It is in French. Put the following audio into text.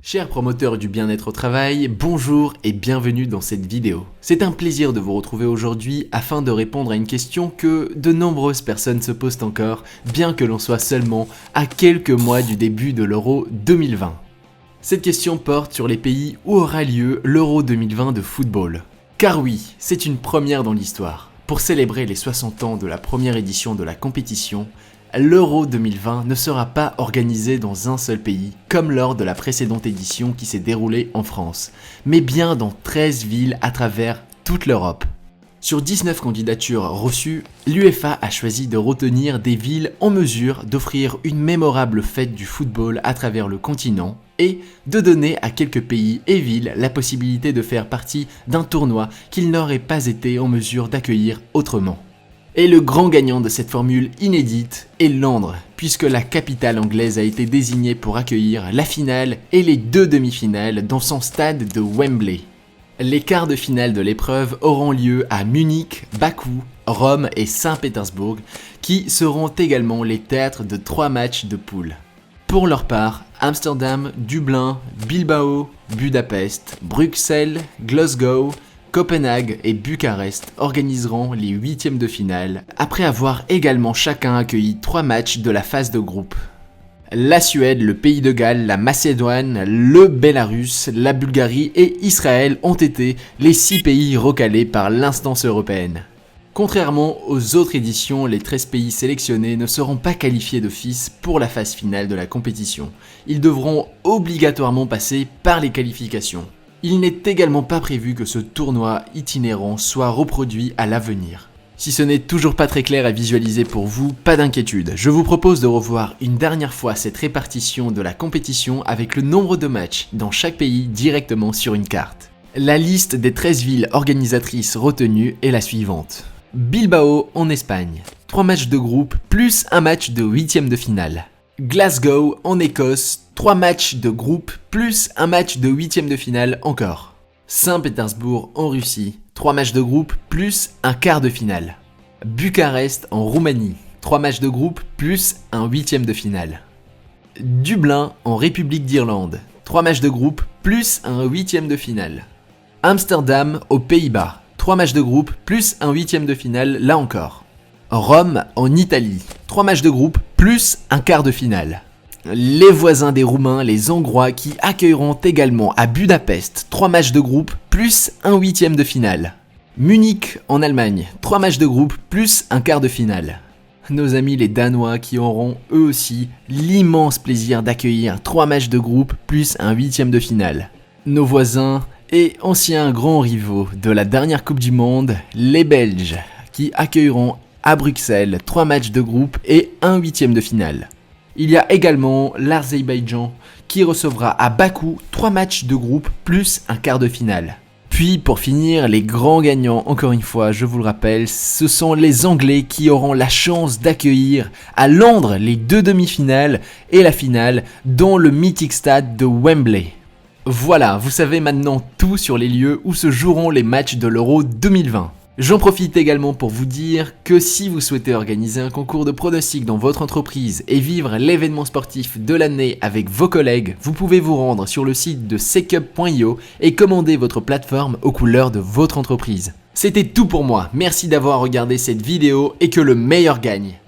Chers promoteurs du bien-être au travail, bonjour et bienvenue dans cette vidéo. C'est un plaisir de vous retrouver aujourd'hui afin de répondre à une question que de nombreuses personnes se posent encore, bien que l'on soit seulement à quelques mois du début de l'Euro 2020. Cette question porte sur les pays où aura lieu l'Euro 2020 de football. Car oui, c'est une première dans l'histoire. Pour célébrer les 60 ans de la première édition de la compétition, l'Euro 2020 ne sera pas organisé dans un seul pays, comme lors de la précédente édition qui s'est déroulée en France, mais bien dans 13 villes à travers toute l'Europe. Sur 19 candidatures reçues, l'UEFA a choisi de retenir des villes en mesure d'offrir une mémorable fête du football à travers le continent et de donner à quelques pays et villes la possibilité de faire partie d'un tournoi qu'ils n'auraient pas été en mesure d'accueillir autrement. Et le grand gagnant de cette formule inédite est Londres, puisque la capitale anglaise a été désignée pour accueillir la finale et les deux demi-finales dans son stade de Wembley. Les quarts de finale de l'épreuve auront lieu à Munich, Bakou, Rome et Saint-Pétersbourg, qui seront également les théâtres de 3 matchs de poule. Pour leur part, Amsterdam, Dublin, Bilbao, Budapest, Bruxelles, Glasgow, Copenhague et Bucarest organiseront les 8e de finale, après avoir également chacun accueilli 3 matchs de la phase de groupe. La Suède, le Pays de Galles, la Macédoine, le Bélarus, la Bulgarie et Israël ont été les 6 pays recalés par l'instance européenne. Contrairement aux autres éditions, les 13 pays sélectionnés ne seront pas qualifiés d'office pour la phase finale de la compétition. Ils devront obligatoirement passer par les qualifications. Il n'est également pas prévu que ce tournoi itinérant soit reproduit à l'avenir. Si ce n'est toujours pas très clair à visualiser pour vous, pas d'inquiétude. Je vous propose de revoir une dernière fois cette répartition de la compétition avec le nombre de matchs dans chaque pays directement sur une carte. La liste des 13 villes organisatrices retenues est la suivante. Bilbao en Espagne, 3 matchs de groupe plus un match de 8e de finale. Glasgow en Écosse, 3 matchs de groupe plus un match de 8e de finale encore. Saint-Pétersbourg en Russie, 3 matchs de groupe plus un quart de finale. Bucarest en Roumanie, 3 matchs de groupe plus un 8e de finale. Dublin en République d'Irlande, 3 matchs de groupe plus un 8e de finale. Amsterdam aux Pays-Bas, 3 matchs de groupe plus un 8e de finale là encore. Rome en Italie, 3 matchs de groupe plus un quart de finale. Les voisins des Roumains, les Hongrois, qui accueilleront également à Budapest 3 matchs de groupe plus un 8e de finale. Munich en Allemagne, 3 matchs de groupe plus un quart de finale. Nos amis les Danois qui auront eux aussi l'immense plaisir d'accueillir 3 matchs de groupe plus un 8e de finale. Nos voisins et anciens grands rivaux de la dernière Coupe du Monde, les Belges, qui accueilleront à Bruxelles 3 matchs de groupe et un 8e de finale. Il y a également l'Azerbaïdjan qui recevra à Bakou 3 matchs de groupe plus un quart de finale. Puis pour finir, les grands gagnants, encore une fois, je vous le rappelle, ce sont les Anglais qui auront la chance d'accueillir à Londres les 2 demi-finales et la finale dans le mythique stade de Wembley. Voilà, vous savez maintenant tout sur les lieux où se joueront les matchs de l'Euro 2020. J'en profite également pour vous dire que si vous souhaitez organiser un concours de pronostics dans votre entreprise et vivre l'événement sportif de l'année avec vos collègues, vous pouvez vous rendre sur le site de secup.io et commander votre plateforme aux couleurs de votre entreprise. C'était tout pour moi, merci d'avoir regardé cette vidéo et que le meilleur gagne.